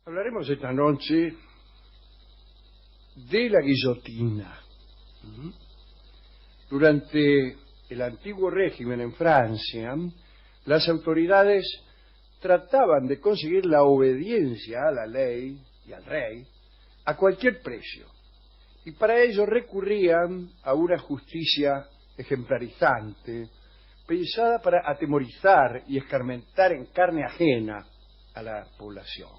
Hablaremos esta noche de la guillotina. Durante el antiguo régimen en Francia, las autoridades trataban de conseguir la obediencia a la ley y al rey a cualquier precio. Y para ello recurrían a una justicia ejemplarizante, pensada para atemorizar y escarmentar en carne ajena a la población.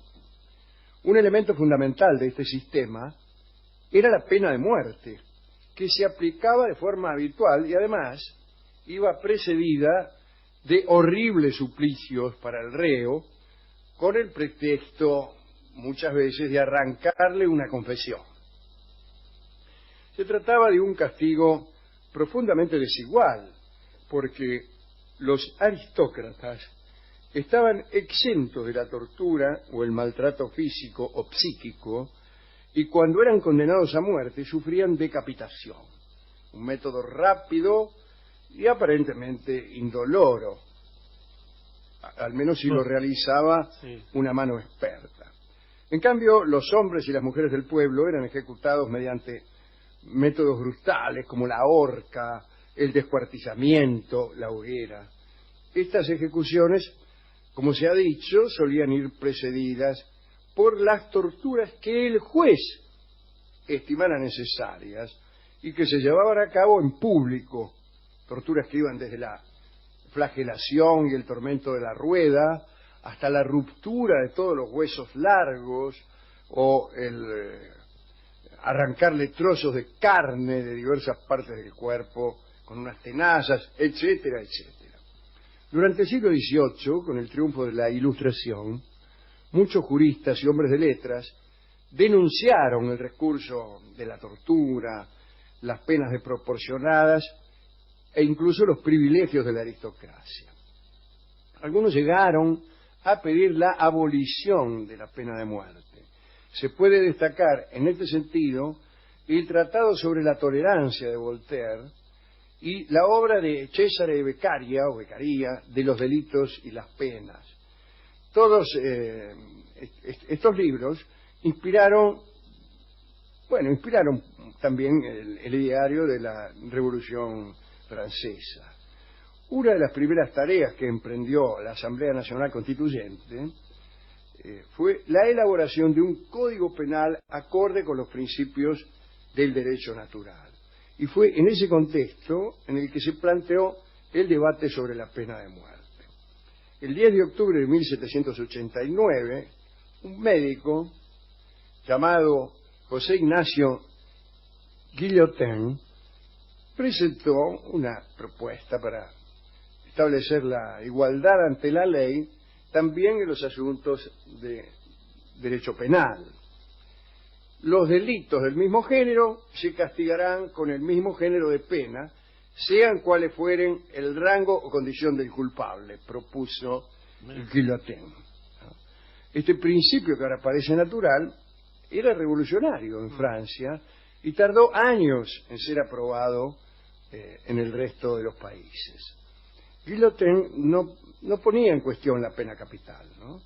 Un elemento fundamental de este sistema era la pena de muerte, que se aplicaba de forma habitual y además iba precedida de horribles suplicios para el reo, con el pretexto muchas veces de arrancarle una confesión. Se trataba de un castigo profundamente desigual, porque los aristócratas estaban exentos de la tortura o el maltrato físico o psíquico, y cuando eran condenados a muerte sufrían decapitación, un método rápido y aparentemente indoloro, al menos si lo realizaba una mano experta. En cambio, los hombres y las mujeres del pueblo eran ejecutados mediante métodos brutales como la horca, el descuartizamiento, la hoguera. Estas ejecuciones, como se ha dicho, solían ir precedidas por las torturas que el juez estimara necesarias y que se llevaban a cabo en público, torturas que iban desde la flagelación y el tormento de la rueda hasta la ruptura de todos los huesos largos o el arrancarle trozos de carne de diversas partes del cuerpo con unas tenazas, etcétera, etcétera. Durante el siglo XVIII, con el triunfo de la Ilustración, muchos juristas y hombres de letras denunciaron el recurso de la tortura, las penas desproporcionadas e incluso los privilegios de la aristocracia. Algunos llegaron a pedir la abolición de la pena de muerte. Se puede destacar en este sentido el Tratado sobre la Tolerancia de Voltaire y la obra de Cesare Beccaria o Beccaria de los delitos y las penas. Todos estos libros inspiraron también el ideario de la Revolución Francesa. Una de las primeras tareas que emprendió la Asamblea Nacional Constituyente fue la elaboración de un código penal acorde con los principios del derecho natural. Y fue en ese contexto en el que se planteó el debate sobre la pena de muerte. El 10 de octubre de 1789, un médico llamado José Ignacio Guillotin presentó una propuesta para establecer la igualdad ante la ley también en los asuntos de derecho penal. Los delitos del mismo género se castigarán con el mismo género de pena, sean cuales fueren el rango o condición del culpable, propuso Guillotin. Este principio, que ahora parece natural, era revolucionario en Francia y tardó años en ser aprobado en el resto de los países. Guillotin no ponía en cuestión la pena capital, ¿no?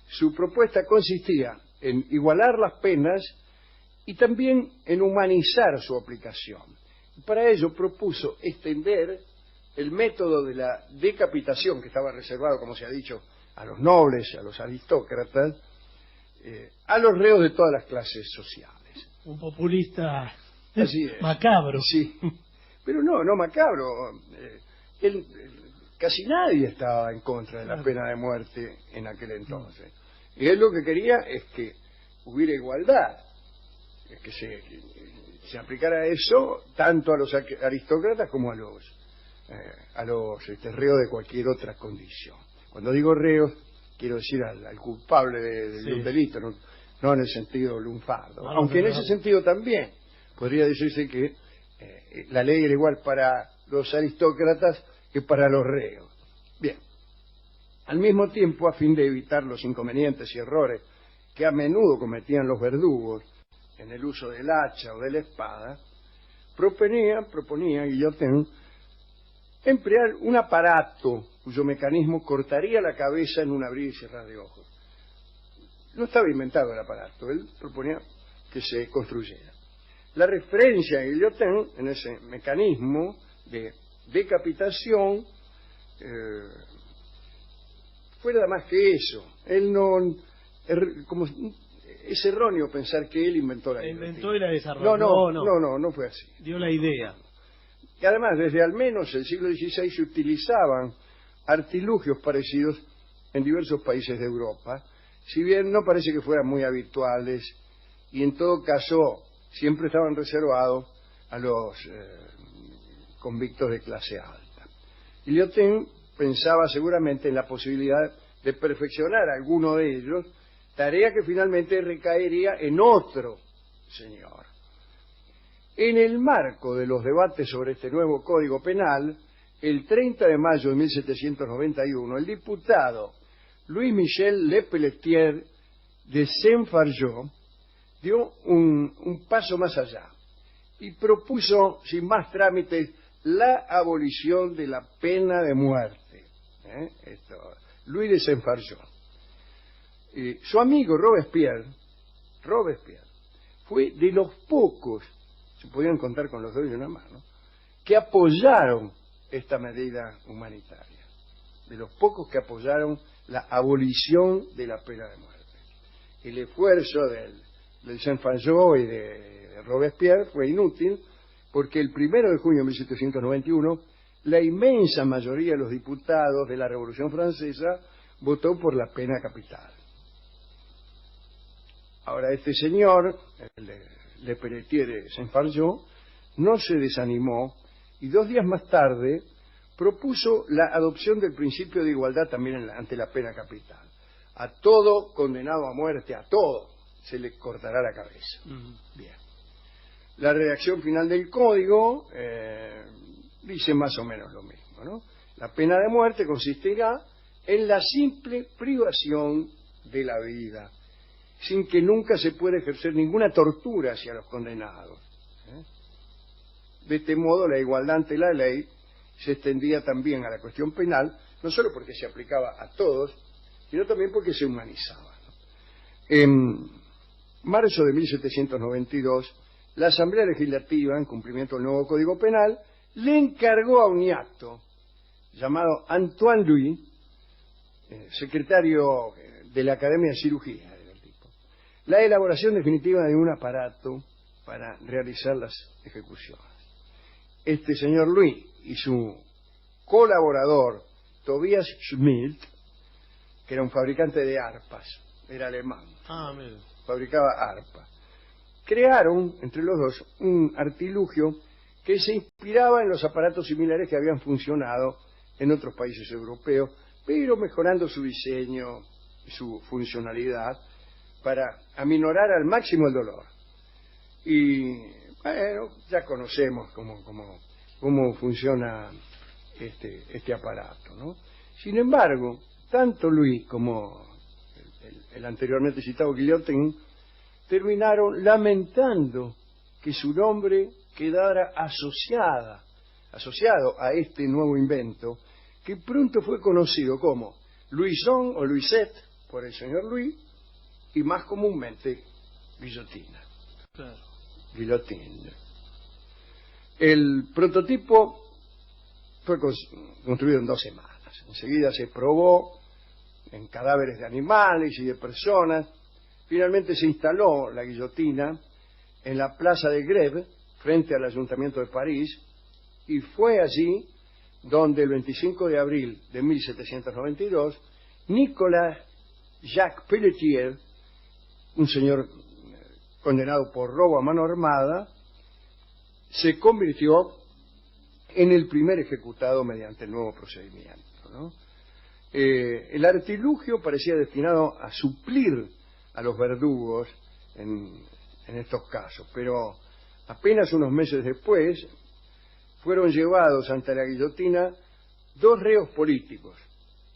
Su propuesta consistía en igualar las penas y también en humanizar su aplicación. Para ello propuso extender el método de la decapitación, que estaba reservado, como se ha dicho, a los nobles, a los aristócratas, a los reos de todas las clases sociales. Un populista macabro. Sí, pero no macabro. Casi nadie estaba en contra de la pena de muerte en aquel entonces. Y él lo que quería es que hubiera igualdad, es que se aplicara eso tanto a los aristócratas como a los reos de cualquier otra condición. Cuando digo reos, quiero decir al culpable de un delito, no en el sentido lunfardo. Aunque en ese sentido también podría decirse que la ley era igual para los aristócratas que para los reos. Bien, al mismo tiempo, a fin de evitar los inconvenientes y errores que a menudo cometían los verdugos en el uso del hacha o de la espada, proponía Guillotin emplear un aparato cuyo mecanismo cortaría la cabeza en un abrir y cerrar de ojos. no estaba inventado el aparato, él proponía que se construyera. La referencia de Guillotin en ese mecanismo de decapitación fue nada más que eso. Él no... como, es erróneo pensar que él inventó la guillotina. Inventó y la desarrolló. No fue así. Dio la idea. Y además, desde al menos el siglo XVI se utilizaban artilugios parecidos en diversos países de Europa, si bien no parece que fueran muy habituales, y en todo caso siempre estaban reservados a los convictos de clase alta. Guillotin pensaba seguramente en la posibilidad de perfeccionar alguno de ellos, tarea que finalmente recaería en otro señor. En el marco de los debates sobre este nuevo Código Penal, el 30 de mayo de 1791, el diputado Louis-Michel Lepelletier de Saint-Fargeau dio un paso más allá y propuso, sin más trámites, la abolición de la pena de muerte. Louis de Saint-Fargeau. Su amigo Robespierre fue de los pocos, se podían contar con los dedos de una mano, que apoyaron esta medida humanitaria, de los pocos que apoyaron la abolición de la pena de muerte. El esfuerzo del Saint-Fargeau y de Robespierre fue inútil, porque el 1 de junio de 1791 la inmensa mayoría de los diputados de la Revolución Francesa votó por la pena capital. Ahora, este señor, Lepelletier de Saint-Fargeau, no se desanimó y 2 días más tarde propuso la adopción del principio de igualdad también ante la pena capital. A todo condenado a muerte, a todo, se le cortará la cabeza. Bien. La redacción final del código dice más o menos lo mismo, ¿no? La pena de muerte consistirá en la simple privación de la vida, sin que nunca se pueda ejercer ninguna tortura hacia los condenados. De este modo, la igualdad ante la ley se extendía también a la cuestión penal, no solo porque se aplicaba a todos, sino también porque se humanizaba, ¿no? En marzo de 1792, la Asamblea Legislativa, en cumplimiento del nuevo Código Penal, le encargó a un ñato llamado Antoine Louis, secretario de la Academia de Cirugía, la elaboración definitiva de un aparato para realizar las ejecuciones. Este señor Louis y su colaborador Tobias Schmidt, que era un fabricante de arpas, era alemán, fabricaba arpas, crearon entre los dos un artilugio que se inspiraba en los aparatos similares que habían funcionado en otros países europeos, pero mejorando su diseño y su funcionalidad para aminorar al máximo el dolor. Y bueno, ya conocemos cómo funciona este aparato, ¿no? Sin embargo, tanto Louis como el anteriormente citado Guillotin terminaron lamentando que su nombre quedara asociado a este nuevo invento, que pronto fue conocido como Louison o Louisette por el señor Louis, y más comúnmente guillotina. Claro. Guillotine. El prototipo fue construido en 2 semanas. Enseguida se probó en cadáveres de animales y de personas. Finalmente se instaló la guillotina en la plaza de Grève, frente al Ayuntamiento de París, y fue allí donde el 25 de abril de 1792, Nicolas Jacques Pelletier, un señor condenado por robo a mano armada, se convirtió en el primer ejecutado mediante el nuevo procedimiento, ¿no? El artilugio parecía destinado a suplir a los verdugos en estos casos, pero apenas unos meses después fueron llevados ante la guillotina 2 reos políticos,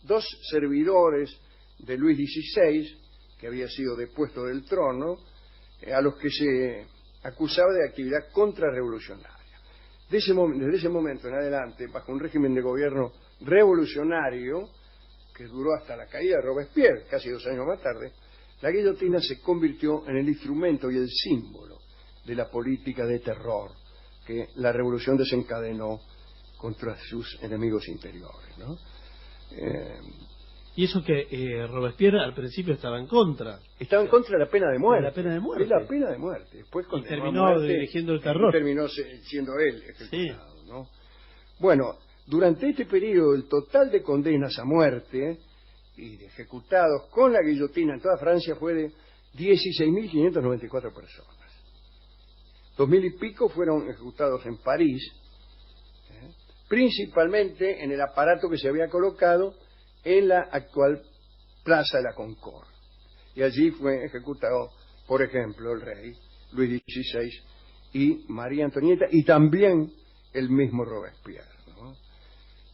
2 servidores de Luis XVI, que había sido depuesto del trono, a los que se acusaba de actividad contrarrevolucionaria. Desde ese momento en adelante, bajo un régimen de gobierno revolucionario, que duró hasta la caída de Robespierre, casi 2 años más tarde, la guillotina se convirtió en el instrumento y el símbolo de la política de terror que la revolución desencadenó contra sus enemigos interiores, ¿no? Y eso que Robespierre al principio estaba en contra. Estaba en contra de la pena de muerte. De la pena de muerte. Es la pena de muerte. Después y terminó dirigiendo el terror. Terminó siendo él ejecutado, sí. ¿No? Bueno, durante este periodo, el total de condenas a muerte y de ejecutados con la guillotina en toda Francia fue de 16.594 personas. 2.000 y pico fueron ejecutados en París, principalmente en el aparato que se había colocado en la actual Plaza de la Concorde. Y allí fue ejecutado, por ejemplo, el rey Luis XVI y María Antonieta, y también el mismo Robespierre, ¿no?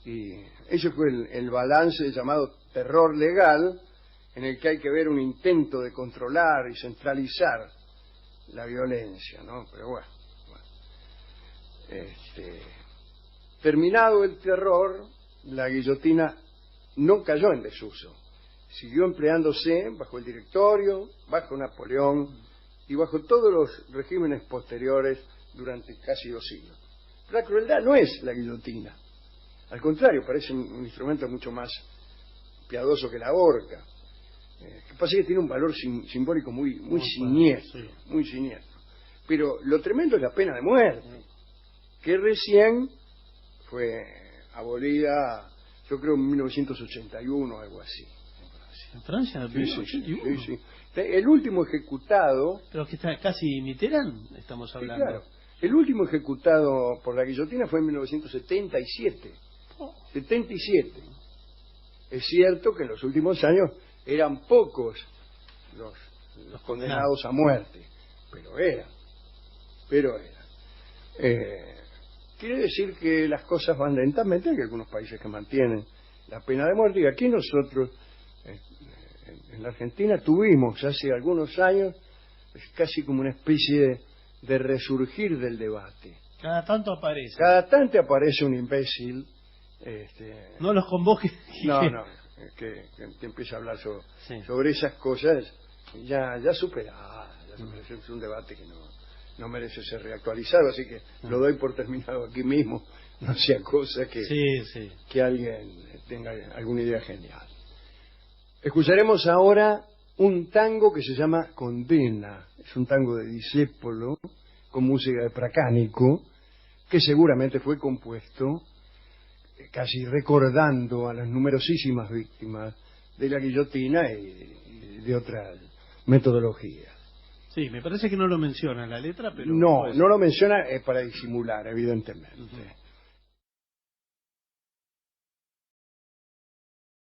Y ese fue el balance llamado terror legal, en el que hay que ver un intento de controlar y centralizar la violencia, ¿no? Pero bueno. Terminado el terror, la guillotina no cayó en desuso. Siguió empleándose bajo el Directorio, bajo Napoleón y bajo todos los regímenes posteriores durante casi 2 siglos. La crueldad no es la guillotina. Al contrario, parece un instrumento mucho más piadoso que la horca. Lo que pasa es que tiene un valor simbólico muy siniestro, sí. Muy siniestro. Pero lo tremendo es la pena de muerte, que recién fue abolida, yo creo, en 1981 o algo así. ¿En Francia? ¿En 1981? Sí. El último ejecutado... Pero que está casi Mitterrand, estamos hablando. Sí, claro. El último ejecutado por la guillotina fue en 1977. 77. Es cierto que en los últimos años eran pocos los condenados a muerte, pero eran. Quiere decir que las cosas van lentamente. Hay algunos países que mantienen la pena de muerte, y aquí nosotros en la Argentina tuvimos hace algunos años casi como una especie de resurgir del debate. Cada tanto aparece. Cada tanto aparece un imbécil. No los convoque. Que empieza a hablar sobre esas cosas ya superadas. Es un debate que no merece ser reactualizado, así que lo doy por terminado aquí mismo. No sea cosa que alguien tenga alguna idea genial. Escucharemos ahora un tango que se llama Condena. Es un tango de Discépolo con música de Pracánico, que seguramente fue compuesto casi recordando a las numerosísimas víctimas de la guillotina y de otras metodologías. Sí, me parece que no lo menciona en la letra, pero... No lo menciona para disimular, evidentemente.